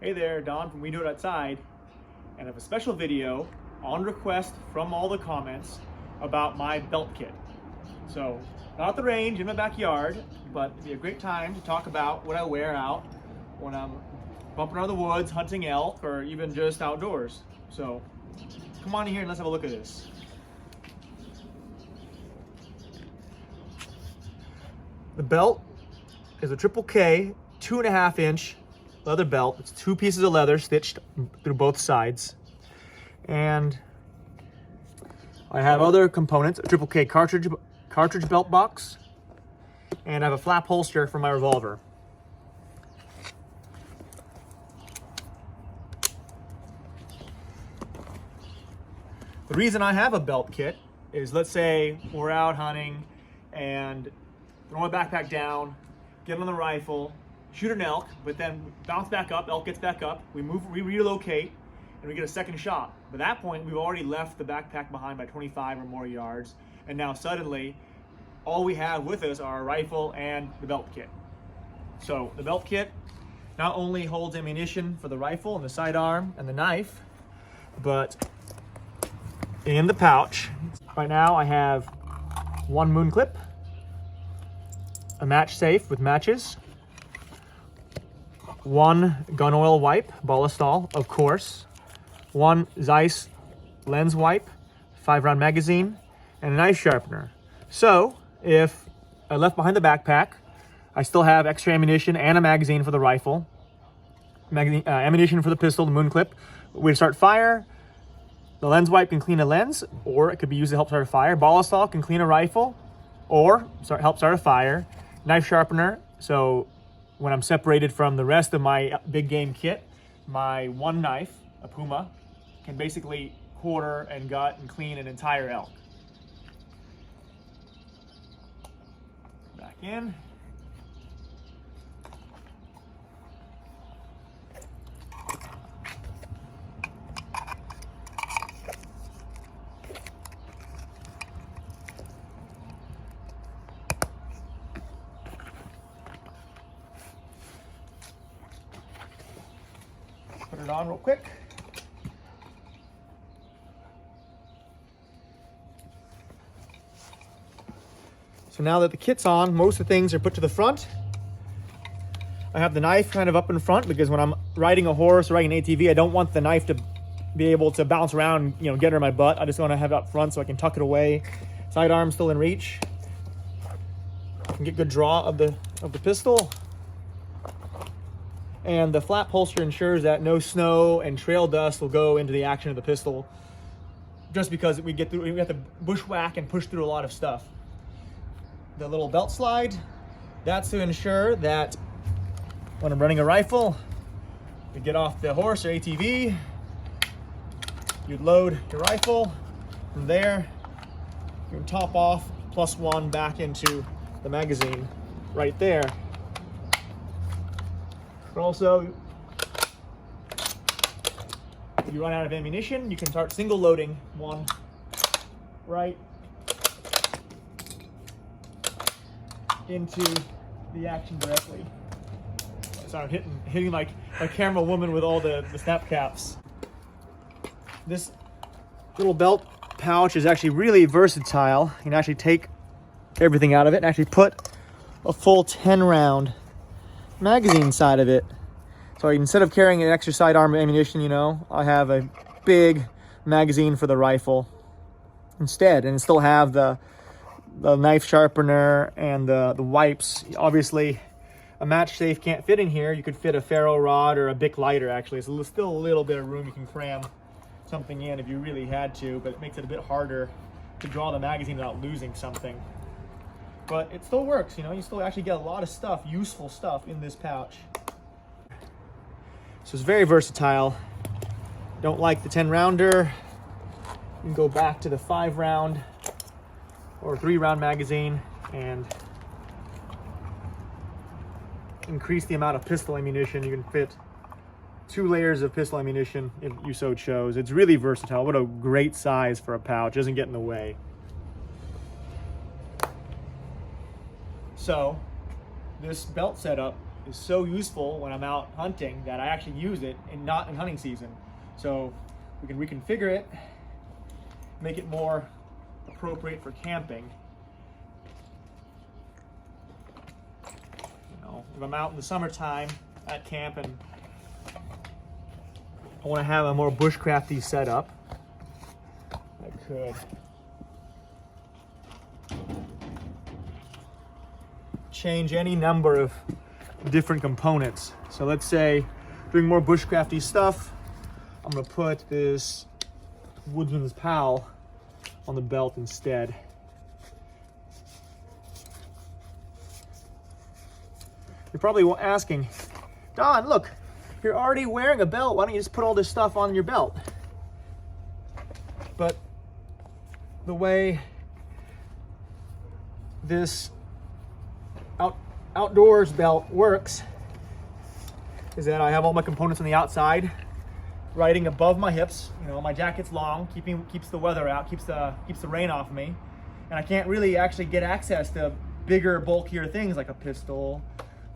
Hey there, Don from We Do It Outside, and I have a special video on request from all the comments about my belt kit. So, not at the range, in my backyard, but it'd be a great time to talk about what I wear out when I'm bumping around the woods, hunting elk, or even just outdoors. So, come on in here and let's have a look at this. The belt is a TripleK 2.5 inch leather belt. It's 2 pieces of leather stitched through both sides. And I have other components, a TripleK cartridge belt box, and I have a flap holster for my revolver. The reason I have a belt kit is, let's say we're out hunting and throw my backpack down, get on the rifle, shoot an elk, but then bounce back up, elk gets back up, we relocate, and we get a second shot. By that point, we've already left the backpack behind by 25 or more yards, and now suddenly, all we have with us are our rifle and the belt kit. So the belt kit not only holds ammunition for the rifle and the sidearm and the knife, but in the pouch, right now I have 1 moon clip, a match safe with matches, 1 gun oil wipe, Ballistol, of course, 1 Zeiss lens wipe, 5-round magazine, and a knife sharpener. So, if I left behind the backpack, I still have extra ammunition and a magazine for the rifle, ammunition for the pistol, the moon clip. We start fire, the lens wipe can clean a lens, or it could be used to help start a fire. Ballistol can clean a rifle, or help start a fire. Knife sharpener, so when I'm separated from the rest of my big game kit, my one knife, a Puma, can basically quarter and gut and clean an entire elk. Back in. Put it on real quick. So now that the kit's on, most of the things are put to the front. I have the knife kind of up in front because when I'm riding a horse or riding an ATV, I don't want the knife to be able to bounce around, get under my butt. I just want to have it up front so I can tuck it away. Sidearm still in reach. I can get good draw of the pistol. And the flap holster ensures that no snow and trail dust will go into the action of the pistol, just because we have to bushwhack and push through a lot of stuff. The little belt slide, that's to ensure that when I'm running a rifle, you get off the horse or ATV, you'd load your rifle. From there, you can top off +1 back into the magazine right there. But also, if you run out of ammunition, you can start single loading 1 right into the action directly. Sorry, I'm hitting like a camera woman with all the snap caps. This little belt pouch is actually really versatile. You can actually take everything out of it and actually put a full 10-round magazine inside of it. So instead of carrying an extra sidearm ammunition, I have a big magazine for the rifle instead, and still have the knife sharpener and the wipes. Obviously, a match safe can't fit in here. You could fit a ferro rod or a Bic lighter, actually. So there's still a little bit of room. You can cram something in if you really had to, but it makes it a bit harder to draw the magazine without losing something. But it still works, you still actually get a lot of stuff, useful stuff in this pouch. So it's very versatile. Don't like the 10-rounder, you can go back to the 5-round or 3-round magazine and increase the amount of pistol ammunition. You can fit 2 layers of pistol ammunition if you so chose. It's really versatile. What a great size for a pouch. It doesn't get in the way. So this belt setup is so useful when I'm out hunting that I actually use it and not in hunting season. So we can reconfigure it, make it more appropriate for camping. You know, if I'm out in the summertime at camp and I want to have a more bushcrafty setup, I could change any number of different components. So let's say doing more bushcrafty stuff, I'm gonna put this Woodsman's Pal on the belt instead. You're probably asking, Don, look, you're already wearing a belt. Why don't you just put all this stuff on your belt? But the way this outdoors belt works is that I have all my components on the outside, riding above my hips. You know, my jacket's long, keeps the weather out, keeps the rain off me, and I can't really actually get access to bigger, bulkier things like a pistol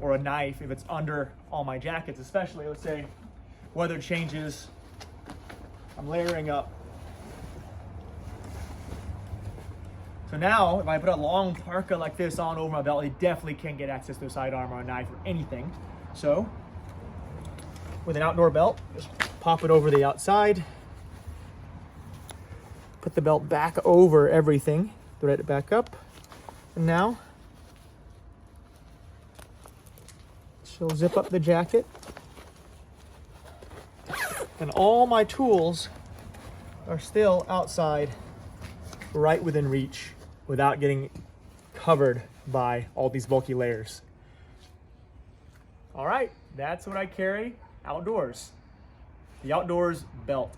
or a knife if it's under all my jackets. Especially, let's say, weather changes, I'm layering up. So now, if I put a long parka like this on over my belt, I definitely can't get access to a sidearm or a knife or anything. So, with an outdoor belt, just pop it over the outside, put the belt back over everything, thread it back up, and now she'll zip up the jacket, and all my tools are still outside, right within reach, without getting covered by all these bulky layers. All right, that's what I carry outdoors. The outdoors belt.